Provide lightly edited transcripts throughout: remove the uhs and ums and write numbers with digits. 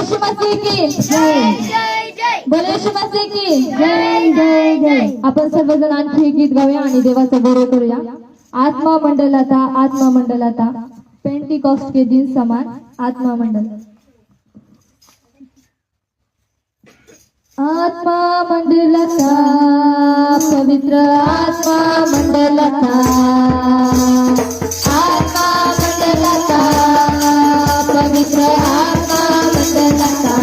यीशु मसीह की जय जय जय बोलो यीशु मसीह की जय जय जय. आपण सर्वजण आणखी हे गीत गाऊया आणि देवाचा गौरव करूया. आत्मा मंडलाता पेंटिकॉस्ट के दिन समान आत्मा मंडल. आत्मा मंडलाता पवित्र आत्मा मंडलाता पवित्र आत्मा मंडलाता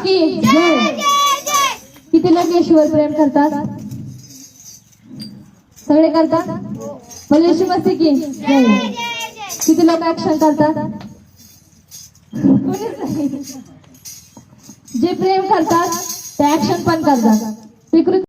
की जय जय जय. किती लोक येशूवर प्रेम करतात? सगळे करतात? बोल येशू मसीह की जय जय जय. किती लोक ऍक्शन करतात? कोणीच नाही. जे प्रेम करतात ते ऍक्शन पण करतात. ते